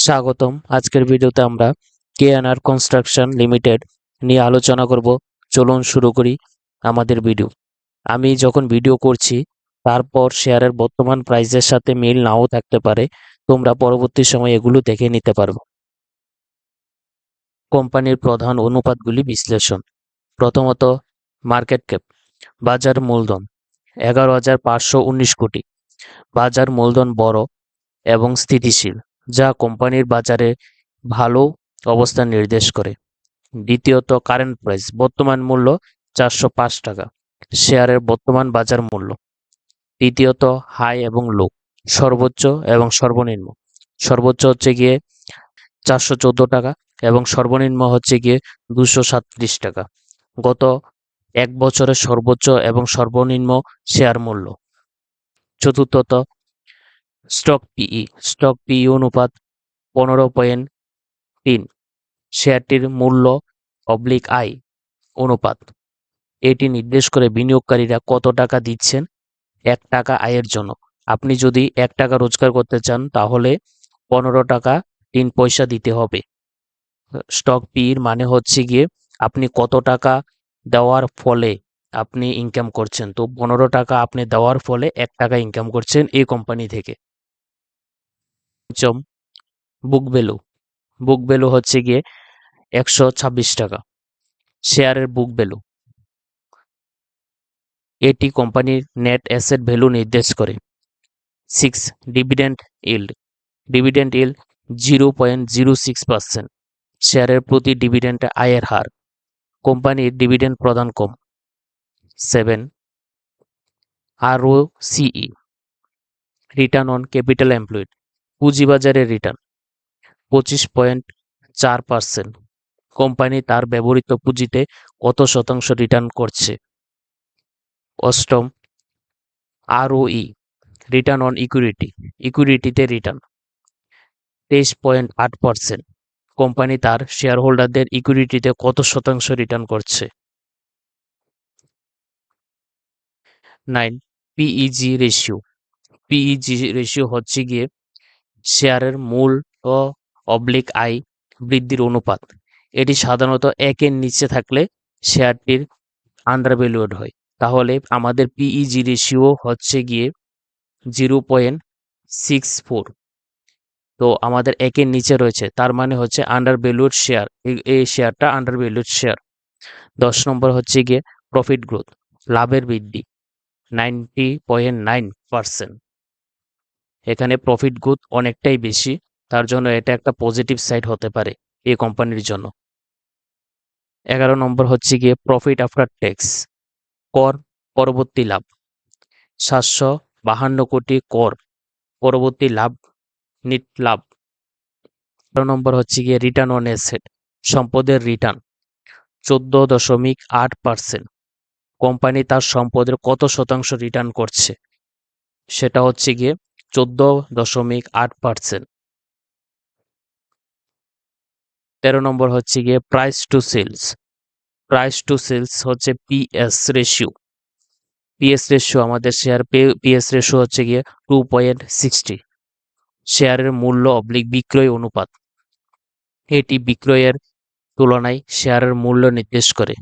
স্বাগতম। আজকের ভিডিওতে আমরা কেএনআর কনস্ট্রাকশন লিমিটেড নিয়ে আলোচনা করব। চলুন শুরু করি আমাদের ভিডিও। আমি যখন ভিডিও করছি তারপর শেয়ারের বর্তমান প্রাইসের সাথে মিল নাও থাকতে পারে, তোমরা পরবর্তী সময় এগুলো দেখে নিতে পারবে। কোম্পানির প্রধান অনুপাতগুলি বিশ্লেষণ। প্রথমত, মার্কেট ক্যাপ, বাজার মূলধন 11,519 কোটি। বাজার মূলধন বড় এবং স্থিতিশীল, যা কোম্পানির বাজারে ভালো অবস্থান নির্দেশ করে। দ্বিতীয়ত, কারেন্ট প্রাইস, বর্তমান মূল্য 405 টাকা, শেয়ারের বর্তমান বাজার মূল্য। তৃতীয়ত, হাই এবং লো, সর্বোচ্চ এবং সর্বনিম্ন। সর্বোচ্চ হচ্ছে গিয়ে 414 টাকা এবং সর্বনিম্ন হচ্ছে গিয়ে 237 টাকা। গত এক বছরের সর্বোচ্চ এবং সর্বনিম্ন শেয়ার মূল্য। চতুর্থত, স্টক পিই অনুপাত 15.3, শেয়ারটির মূল্য অবলিক আয় অনুপাত। এটি নির্দেশ করে বিনিয়োগকারীরা কত টাকা দিচ্ছেন 1 টাকা আয়ের জন্য। আপনি যদি 1 টাকা রোজগার করতে চান তাহলে 15 টাকা 3 পয়সা দিতে হবে। স্টক পির মানে হচ্ছে গিয়ে আপনি কত টাকা দেওয়ার ফলে আপনি ইনকাম করছেন। তো 15 টাকা আপনি দেওয়ার ফলে 1 টাকা ইনকাম করছেন এই কোম্পানি থেকে। বুক ভ্যালু হচ্ছে গিয়ে 126 টাকা, শেয়ারের বুক ভ্যালু। এটি কোম্পানির নেট অ্যাসেট ভ্যালু নির্দেশ করে। 6. ডিভিডেন্ড ইল্ড 0.06%, শেয়ারের প্রতি ডিভিডেন্ড আয়ের হার, কোম্পানির ডিভিডেন্ড প্রদান কম। 7. ROCE, return on capital employed, পুঁজিবাজারের রিটার্ন 25.4%, কোম্পানি তার ব্যবহৃত পুঁজিতে কত শতাংশ রিটার্ন করছে। 8. ROE, রিটার্ন অন ইকুইটিতে রিটার্ন 23.8%, কোম্পানি তার শেয়ার হোল্ডারদের ইকুইটিতে কত শতাংশ রিটার্ন করছে। 9. পিইজি রেশিও হচ্ছে গিয়ে শেয়ারের মূল ও অবলিক আয় বৃদ্ধির অনুপাত। এটি সাধারণত 1-এর নিচে থাকলে শেয়ারটির আন্ডার ভ্যালুয়েড হয়। তাহলে আমাদের পিইজি রেশিও হচ্ছে গিয়ে 0.64। তো আমাদের 1-এর নিচে রয়েছে, তার মানে হচ্ছে আন্ডার ভ্যালুয়েড শেয়ার। এই শেয়ারটা আন্ডার ভ্যালুয়েড শেয়ার। 10 নম্বর হচ্ছে গিয়ে প্রফিট গ্রোথ, লাভের বৃদ্ধি 90.9%। এখানে প্রফিট গ্রোথ অনেকটাই বেশি, তার জন্য এটা একটা পজিটিভ সাইড হতে পারে এই কোম্পানির জন্য। 11 নম্বর হচ্ছে গিয়ে প্রফিট আফটার ট্যাক্স, কর পরবর্তী লাভ 752 কোটি, কর পরবর্তী লাভ, নিট লাভ। 12 নম্বর হচ্ছে গিয়ে রিটার্ন অন অ্যাসেট, সম্পদের রিটার্ন 14.8%, কোম্পানি তার সম্পদের কত শতাংশ রিটার্ন করছে, সেটা হচ্ছে গিয়ে 14.8%। 13 নম্বর হচ্ছে গিয়ে প্রাইস টু সেলস হচ্ছে পিএস রেশিও। আমাদের শেয়ার পিএস রেশিও হচ্ছে গিয়ে 2.60, শেয়ারের মূল্য অবলিক বিক্রয় অনুপাত। এটি বিক্রয়ের তুলনায় শেয়ারের মূল্য নির্দেশ করে।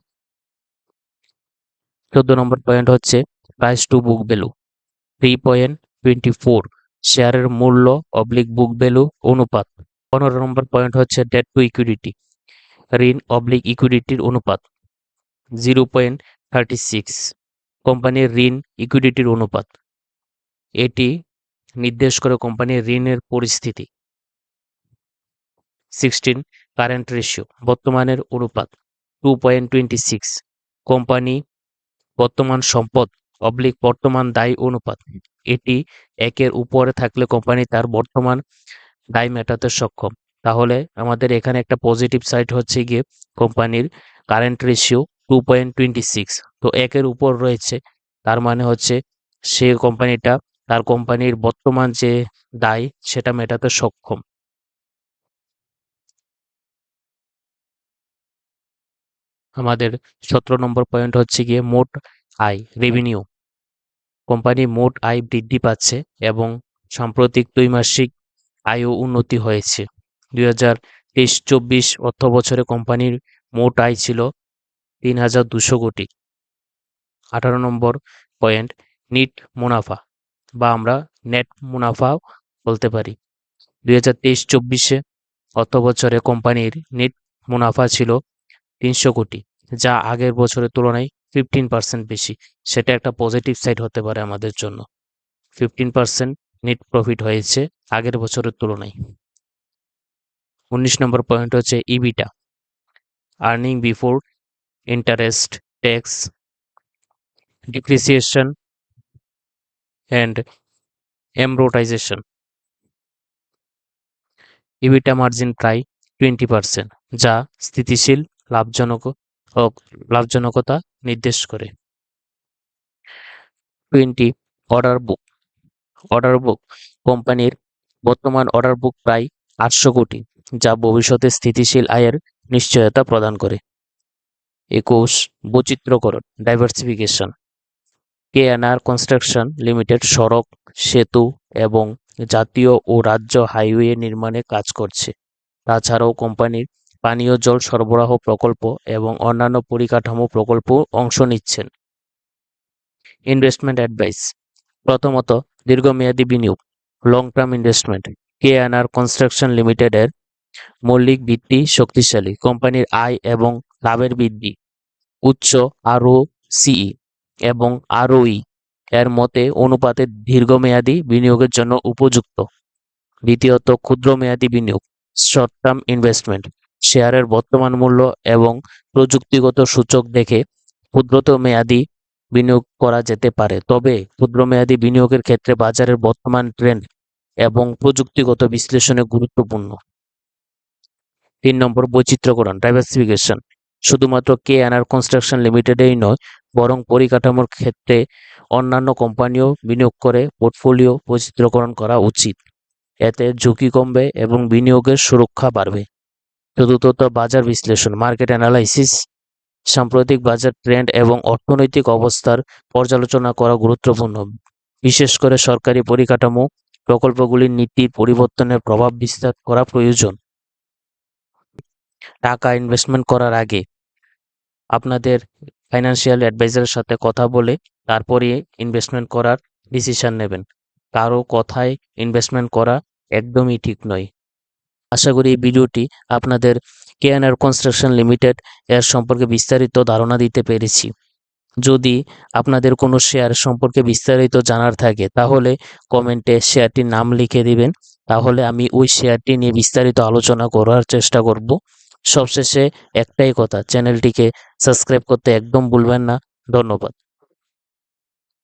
14 নম্বর পয়েন্ট হচ্ছে প্রাইস টু বুক ভ্যালু 3.24, শেয়ারের মূল্য অবলিক বুক ভ্যালু অনুপাত। 15 নম্বর পয়েন্ট হচ্ছে ডেট টু ইকুইটি, ঋণ অবলিক ইকুইটির অনুপাত 0.36, কোম্পানির ঋণ ইকুইটির অনুপাত। এটি নির্দেশ করে কোম্পানির ঋণের পরিস্থিতি। 16. কারেন্ট রেশিও, বর্তমানের অনুপাত 2.26, কোম্পানি বর্তমান সম্পদ অবলিক বর্তমান দায় অনুপাত। এটি 1-এর উপরে থাকলে কোম্পানি তার বর্তমান দায় মেটাতে সক্ষম। তাহলে আমাদের এখানে একটা পজিটিভ সাইড হচ্ছে গিয়ে কোম্পানির কারেন্ট রেশিও 2.26। তো 1-এর উপর রয়েছে, তার মানে হচ্ছে সে কোম্পানিটা তার কোম্পানির বর্তমান যে দায় সেটা মেটাতে সক্ষম। আমাদের 17 নম্বর পয়েন্ট হচ্ছে গিয়ে মোট আয় রেভিনিউ, কোম্পানি মোট আয় বৃদ্ধি পাচ্ছে এবং সাম্প্রতিক দ্বৈমাসিক আয়ও উন্নতি হয়েছে। 2023-24 অর্থ বছরে কোম্পানির মোট আয় ছিল 3,200 কোটি। 18 নম্বর পয়েন্ট, নিট মুনাফা বা আমরা নেট মুনাফা বলতে পারি। 2023-24 অর্থ বছরে কোম্পানির নেট মুনাফা ছিল 300 কোটি, যা আগের বছরের তুলনায় 15% বেশি। সেটা একটা পজিটিভ সাইড হতে পারে আমাদের জন্য। 15% নেট প্রফিট হয়েছে আগের বছরের তুলনায়। 19 নম্বর পয়েন্ট হচ্ছে EBITDA, earning before interest, tax, depreciation and amortization. EBITDA margin প্রায় 20%, যা স্থিতিশীল লাভজনকতা নির্দেশ করে। 20 অর্ডার বুক কোম্পানির বর্তমান অর্ডার বুক প্রায় 800 কোটি, যা ভবিষ্যতে স্থিতিশীল আয়ের নিশ্চয়তা প্রদান করে। 21 বৈচিত্র্যকরণ, ডাইভার্সিফিকেশন। কেএনআর কনস্ট্রাকশন লিমিটেড সড়ক, সেতু এবং জাতীয় ও রাজ্য হাইওয়ে নির্মাণে কাজ করছে। তাছাড়াও কোম্পানির পানীয় জল সরবরাহ প্রকল্প এবং অন্যান্য পরিকাঠামো প্রকল্প অংশ নিচ্ছেন। ইনভেস্টমেন্ট অ্যাডভাইস, প্রথমত দীর্ঘমেয়াদী বিনিয়োগ, long term investment. KNR construction লিমিটেডের মৌলিক ভিত্তি শক্তিশালী, কোম্পানির আয় এবং লাভের বৃদ্ধি উচ্চ আরওসিই এবং আরওই এর মতে অনুপাতে দীর্ঘমেয়াদী বিনিয়োগের জন্য উপযুক্ত। দ্বিতীয়ত ক্ষুদ্রমেয়াদী বিনিয়োগ, শর্ট টার্ম ইনভেস্টমেন্ট। শেয়ারের বর্তমান মূল্য এবং প্রযুক্তিগত সূচক দেখে ক্ষুদ্রমেয়াদী বিনিয়োগ করা যেতে পারে, তবে ক্ষুদ্রমেয়াদী বিনিয়োগের ক্ষেত্রে বাজারের বর্তমান ট্রেন্ড এবং প্রযুক্তিগত বিশ্লেষণে গুরুত্বপূর্ণ। 3 নম্বর বৈচিত্র্যকরণ, ডাইভার্সিফিকেশন। শুধুমাত্র কেএনআর কনস্ট্রাকশন লিমিটেডেই নয়, বরং পরিকাঠামোর ক্ষেত্রে অন্যান্য কোম্পানিও বিনিয়োগ করে পোর্টফোলিও বৈচিত্র্যকরণ করা উচিত। এতে ঝুঁকি কমবে এবং বিনিয়োগের সুরক্ষা বাড়বে। চতুর্থত বাজার বিশ্লেষণ, মার্কেট অ্যানালাইসিস। সাম্প্রতিক বাজার ট্রেন্ড এবং অর্থনৈতিক অবস্থার পর্যালোচনা করা গুরুত্বপূর্ণ, বিশেষ করে সরকারি পরিকাঠামো প্রকল্পগুলির নীতির পরিবর্তনের প্রভাব বিস্তার করা প্রয়োজন। টাকা ইনভেস্টমেন্ট করার আগে আপনাদের ফাইন্যান্সিয়াল অ্যাডভাইজারের সাথে কথা বলে তারপরে ইনভেস্টমেন্ট করার ডিসিশন নেবেন। কারো কথায় ইনভেস্টমেন্ট করা একদমই ঠিক নয়। আশা করি এই ভিডিওটি আপনাদের কেএনআর কনস্ট্রাকশন লিমিটেড এর সম্পর্কে বিস্তারিত ধারণা দিতে পেরেছি। যদি আপনাদের কোনো শেয়ার সম্পর্কে বিস্তারিত জানার থাকে তাহলে কমেন্টে শেয়ারটির নাম লিখে দিবেন, তাহলে আমি ওই শেয়ারটি নিয়ে বিস্তারিত আলোচনা করার চেষ্টা করব। সবশেষে একটাই কথা, চ্যানেলটিকে সাবস্ক্রাইব করতে একদম ভুলবেন না। ধন্যবাদ।